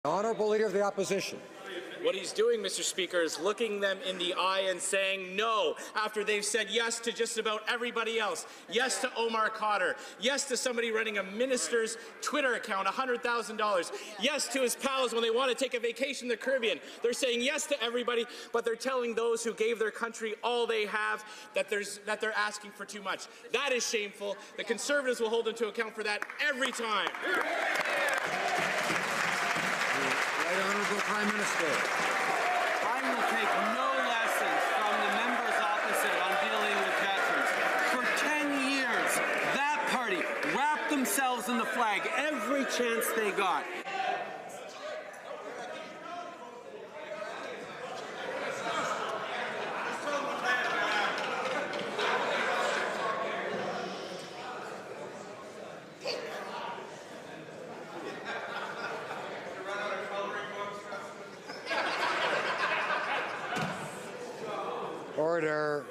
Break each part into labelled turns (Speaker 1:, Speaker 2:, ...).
Speaker 1: Honourable Leader of the Opposition.
Speaker 2: What he's doing, Mr. Speaker, is looking them in the eye and saying no after they've said yes to just about everybody else. Yes to Omar Khadr. Yes to somebody running a minister's Twitter account, $100,000. Yes to his pals when they want to take a vacation in the Caribbean. They're saying yes to everybody, but they're telling those who gave their country all they have that they're asking for too much. That is shameful. The Conservatives will hold them to account for that every time.
Speaker 1: Right Honourable Prime Minister.
Speaker 3: I will take no lessons from the members opposite on dealing with veterans. For 10 years, that party wrapped themselves in the flag every chance they got.
Speaker 1: Order.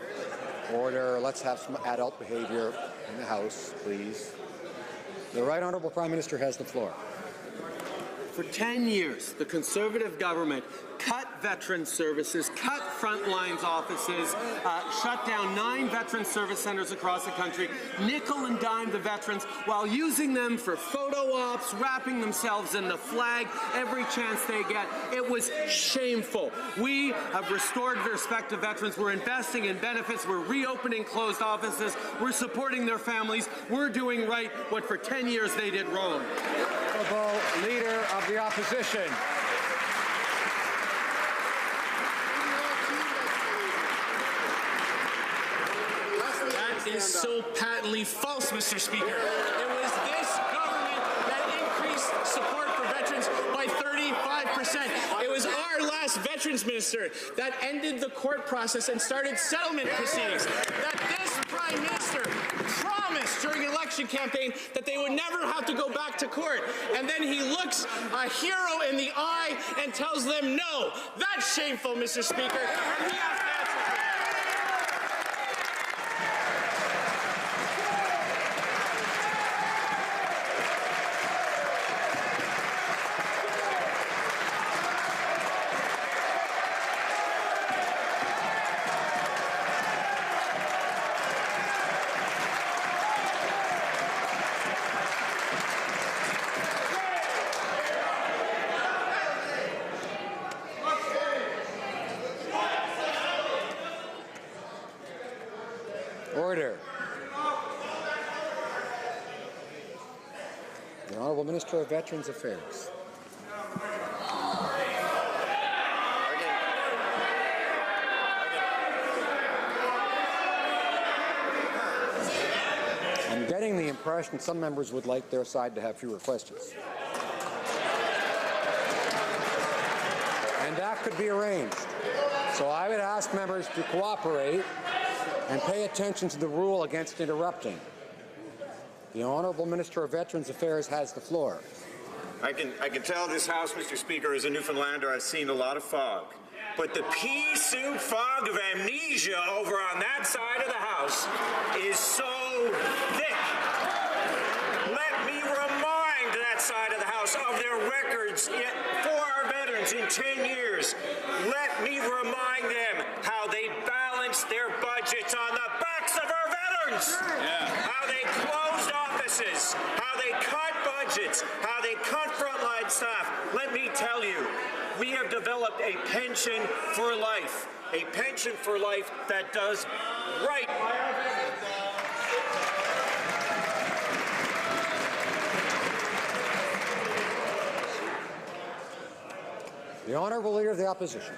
Speaker 1: Order. Let's have some adult behaviour in the House, please. The Right Honourable Prime Minister has the floor.
Speaker 3: For 10 years, the Conservative government cut veteran services, cut frontlines offices, shut down 9 veteran service centres across the country, nickel and dime the veterans while using them for photo ops, wrapping themselves in the flag every chance they get. It was shameful. We have restored respect to veterans. We're investing in benefits. We're reopening closed offices. We're supporting their families. We're doing right what for 10 years they did wrong.
Speaker 1: Honourable Leader of the Opposition.
Speaker 2: That is so patently false, Mr. Speaker. It was this government that increased support for veterans by 35%. It was our last veterans minister that ended the court process and started settlement proceedings. That this Prime Minister promised during an election campaign that they would never have to go back to court. And then he looks a hero in the eye and tells them no. That's shameful, Mr. Speaker. And we have to answer for that.
Speaker 1: Order. The Honourable Minister of Veterans Affairs. I'm getting the impression some members would like their side to have fewer questions. And that could be arranged. So I would ask members to cooperate and pay attention to the rule against interrupting. The Honourable Minister of Veterans Affairs has the floor.
Speaker 4: I can tell this House, Mr. Speaker, as a Newfoundlander, I've seen a lot of fog. But the pea soup fog of amnesia over on that side of the House is so thick. Let me remind that side of the House of their records for our veterans in 10 years. Let me remind them how they balanced their budgets on the backs of our veterans. How they closed offices, how they cut budgets, how they cut frontline staff. Let me tell you, we have developed a pension for life that does right by our veterans.
Speaker 1: The Honourable Leader of the Opposition.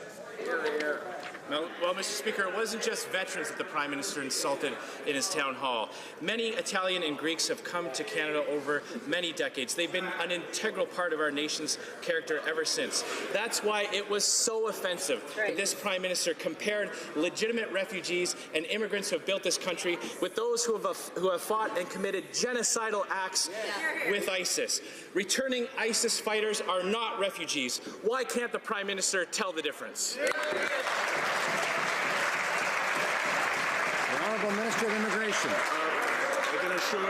Speaker 2: No, well, Mr. Speaker, it wasn't just veterans that the Prime Minister insulted in his town hall. Many Italian and Greeks have come to Canada over many decades. They've been an integral part of our nation's character ever since. That's why it was so offensive that this Prime Minister compared legitimate refugees and immigrants who have built this country with those who have fought and committed genocidal acts with ISIS. Returning ISIS fighters are not refugees. Why can't the Prime Minister tell the difference?
Speaker 1: The Honourable Minister of Immigration.
Speaker 5: I can assure the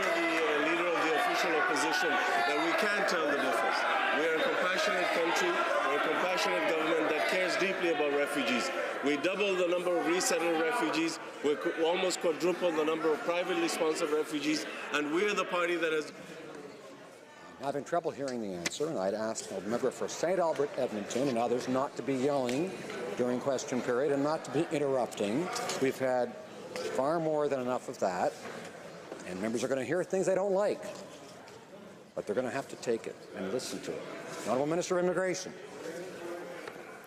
Speaker 5: Leader of the official opposition that we can tell the difference. We are a compassionate country. democracy. We're a compassionate government that cares deeply about refugees. We doubled the number of resettled refugees. We almost quadrupled the number of privately sponsored refugees. And we're the party that has...
Speaker 1: I'm having trouble hearing the answer, and I'd ask the member for St. Albert, Edmonton, and others not to be yelling during question period and not to be interrupting. We've had far more than enough of that, and members are going to hear things they don't like, but they're going to have to take it and listen to it. The Honourable Minister of Immigration.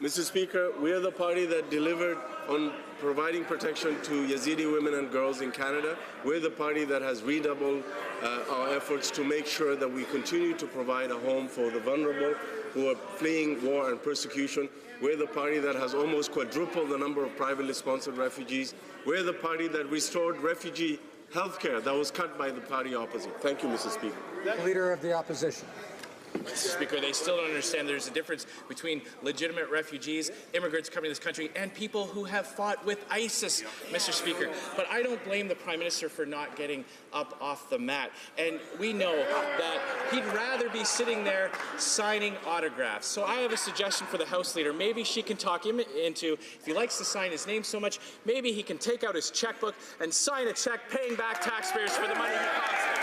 Speaker 5: Mr. Speaker, we are the party that delivered on providing protection to Yazidi women and girls in Canada. We're the party that has redoubled our efforts to make sure that we continue to provide a home for the vulnerable who are fleeing war and persecution. We're the party that has almost quadrupled the number of privately sponsored refugees. We're the party that restored refugee health care that was cut by the party opposite. Thank you, Mr. Speaker.
Speaker 1: Leader of the Opposition.
Speaker 2: Mr. Speaker, they still don't understand there's a difference between legitimate refugees, immigrants coming to this country, and people who have fought with ISIS, Mr. Speaker. But I don't blame the Prime Minister for not getting up off the mat. And we know that he'd rather be sitting there signing autographs. So I have a suggestion for the House Leader. Maybe she can talk him into, if he likes to sign his name so much, maybe he can take out his checkbook and sign a check paying back taxpayers for the money he cost them.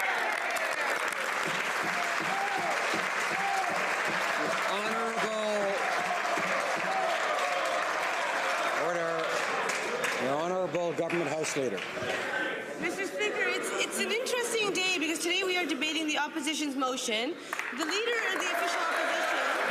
Speaker 1: Government House Leader.
Speaker 6: Mr. Speaker, it's an interesting day because today we are debating the opposition's motion. The leader of the official opposition is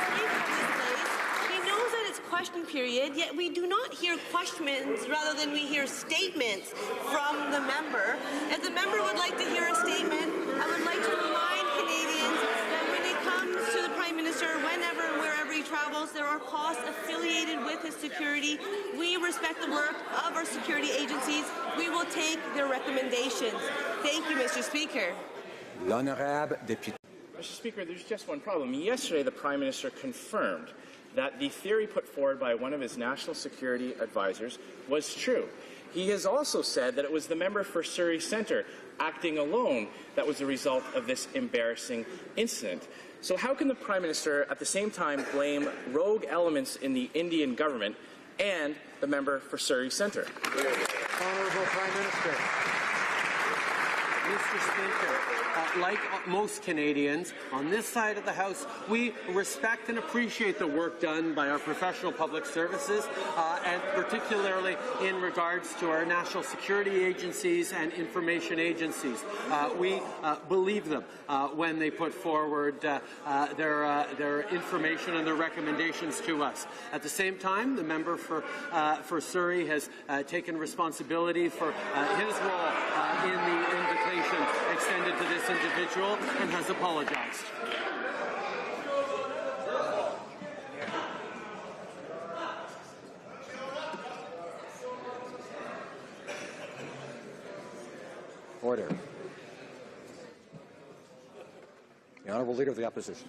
Speaker 6: from this place. He knows that it's question period, yet we do not hear questions rather than we hear statements from the member. If the member would like to hear a statement, I would like to remind Canadians that when it comes to the Prime Minister, whenever and wherever he travels, there are costs affiliated with his security. We respect the work of our security agencies. We will take their recommendations. Thank you, Mr. Speaker.
Speaker 1: L'honorable député.
Speaker 2: Mr. Speaker, there's just one problem. Yesterday, the Prime Minister confirmed that the theory put forward by one of his national security advisors was true. He has also said that it was the member for Surrey Centre acting alone that was the result of this embarrassing incident. So how can the Prime Minister at the same time blame rogue elements in the Indian government and the member for Surrey Centre?
Speaker 1: Honourable Prime Minister.
Speaker 3: Mr. Speaker, like most Canadians, on this side of the House, we respect and appreciate the work done by our professional public services, and particularly in regards to our national security agencies and information agencies. We believe them when they put forward their information and their recommendations to us. At the same time, the member for Surrey has taken responsibility for his role in the invitation extended to this individual and has apologized.
Speaker 1: Order. The Honourable Leader of the Opposition.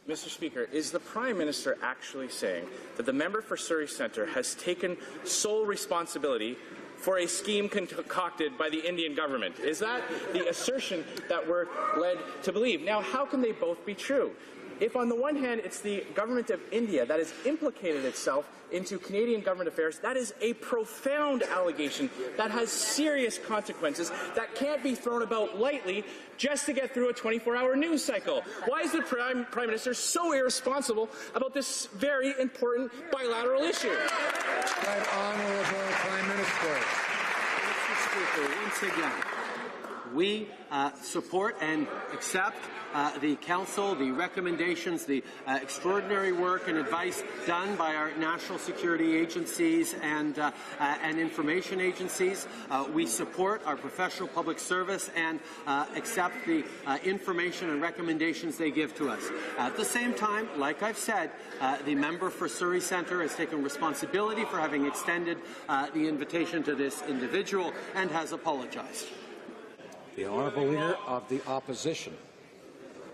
Speaker 2: Mr. Speaker, is the Prime Minister actually saying that the member for Surrey Centre has taken sole responsibility for a scheme concocted by the Indian government? Is that the assertion that we're led to believe? Now, how can they both be true? If on the one hand it's the government of India that has implicated itself into Canadian government affairs, that is a profound allegation that has serious consequences that can't be thrown about lightly just to get through a 24-hour news cycle. Why is the Prime Minister so irresponsible about this very important bilateral issue?
Speaker 1: Right, Honourable Prime Minister.
Speaker 3: Mr. Speaker, once again, we support and accept the Council, the recommendations, the extraordinary work and advice done by our national security agencies and information agencies. We support our professional public service and accept the information and recommendations they give to us. At the same time, like I've said, the member for Surrey Centre has taken responsibility for having extended the invitation to this individual and has apologized.
Speaker 1: The Honourable Leader of the Opposition.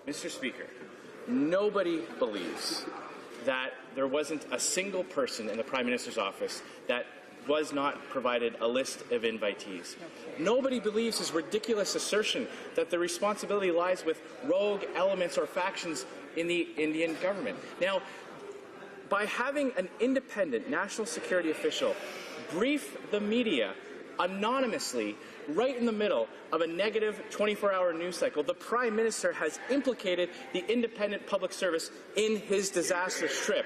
Speaker 2: Mr. Speaker, nobody believes that there wasn't a single person in the Prime Minister's office that was not provided a list of invitees. Nobody believes his ridiculous assertion that the responsibility lies with rogue elements or factions in the Indian government. Now, by having an independent national security official brief the media anonymously right in the middle of a negative 24-hour news cycle, the Prime Minister has implicated the independent public service in his disastrous trip.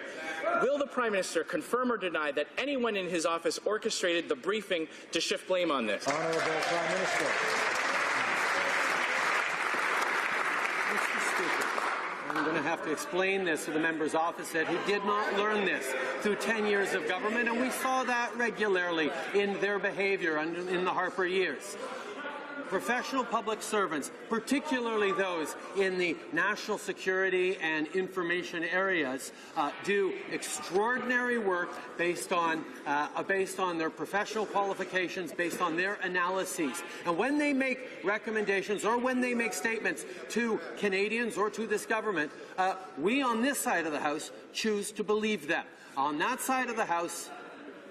Speaker 2: Will the Prime Minister confirm or deny that anyone in his office orchestrated the briefing to shift blame on this?
Speaker 1: Honourable Prime Minister.
Speaker 3: Mr. Speaker, I'm going to have to explain this to the members opposite who did not learn this through 10 years of government, and we saw that regularly in their behaviour in the Harper years. Professional public servants, particularly those in the national security and information areas, do extraordinary work based on their professional qualifications, based on their analyses. And when they make recommendations or when they make statements to Canadians or to this government, we on this side of the House choose to believe them. On that side of the House,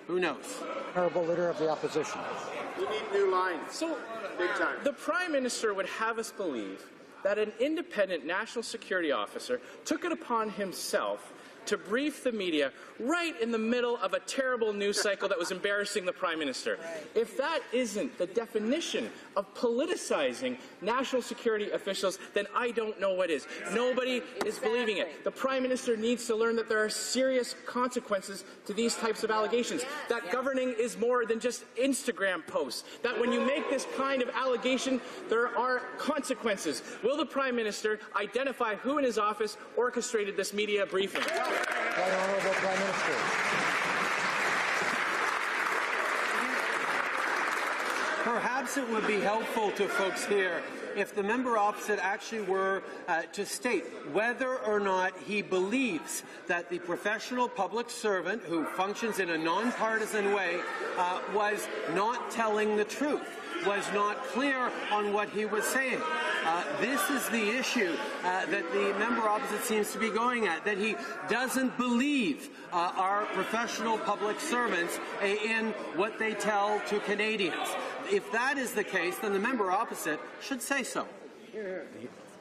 Speaker 3: who knows?
Speaker 1: Honourable Leader of the Opposition.
Speaker 5: We need new lines.
Speaker 2: So,
Speaker 5: Big time.
Speaker 2: the Prime Minister would have us believe that an independent national security officer took it upon himself to brief the media right in the middle of a terrible news cycle that was embarrassing the Prime Minister. If that isn't the definition of politicizing national security officials, then I don't know what is. Nobody is believing it. The Prime Minister needs to learn that there are serious consequences to these types of allegations, that governing is more than just Instagram posts, that when you make this kind of allegation, there are consequences. Will the Prime Minister identify who in his office orchestrated this media briefing?
Speaker 1: Right Honourable Prime Minister.
Speaker 3: Perhaps it would be helpful to folks here if the member opposite actually were to state whether or not he believes that the professional public servant who functions in a nonpartisan way was not telling the truth, was not clear on what he was saying. This is the issue that the member opposite seems to be going at, that he doesn't believe our professional public servants in what they tell to Canadians. If that is the case, then the member opposite should say so.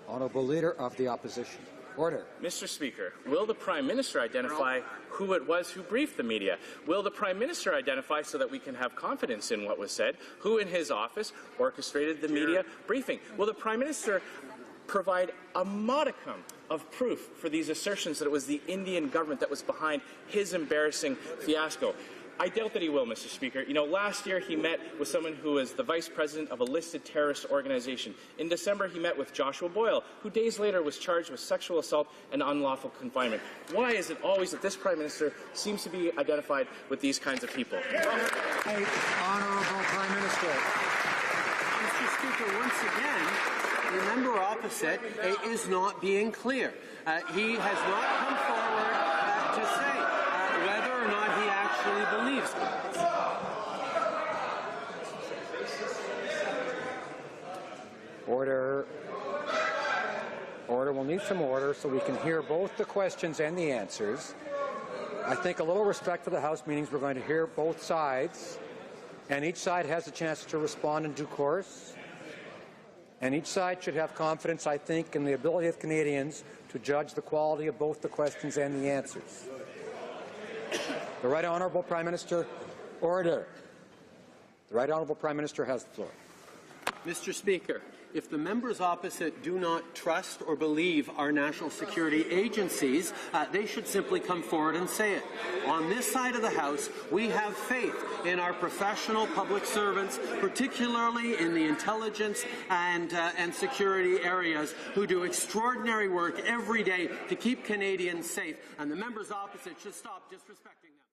Speaker 1: Honourable Leader of the Opposition. Order.
Speaker 2: Mr. Speaker, will the Prime Minister identify who it was who briefed the media? Will the Prime Minister identify, so that we can have confidence in what was said, who in his office orchestrated the media briefing? Will the Prime Minister provide a modicum of proof for these assertions that it was the Indian government that was behind his embarrassing fiasco? I doubt that he will, Mr. Speaker. You know, last year he met with someone who was the vice president of a listed terrorist organization. In December, he met with Joshua Boyle, who days later was charged with sexual assault and unlawful confinement. Why is it always that this Prime Minister seems to be identified with these kinds of people?
Speaker 1: Honourable Prime Minister.
Speaker 3: Mr. Speaker, once again, the member opposite is not being clear. He has not come forward to say whether or not he actually believes it.
Speaker 1: Order. Order. We'll need some order so we can hear both the questions and the answers. I think a little respect for the House means we're going to hear both sides, and each side has a chance to respond in due course. And each side should have confidence, I think, in the ability of Canadians to judge the quality of both the questions and the answers. The Right Honourable Prime Minister. Order. The Right Honourable Prime Minister has the floor.
Speaker 3: Mr. Speaker, if the members opposite do not trust or believe our national security agencies, they should simply come forward and say it. On this side of the House, we have faith in our professional public servants, particularly in the intelligence and security areas, who do extraordinary work every day to keep Canadians safe, and the members opposite should stop disrespecting them.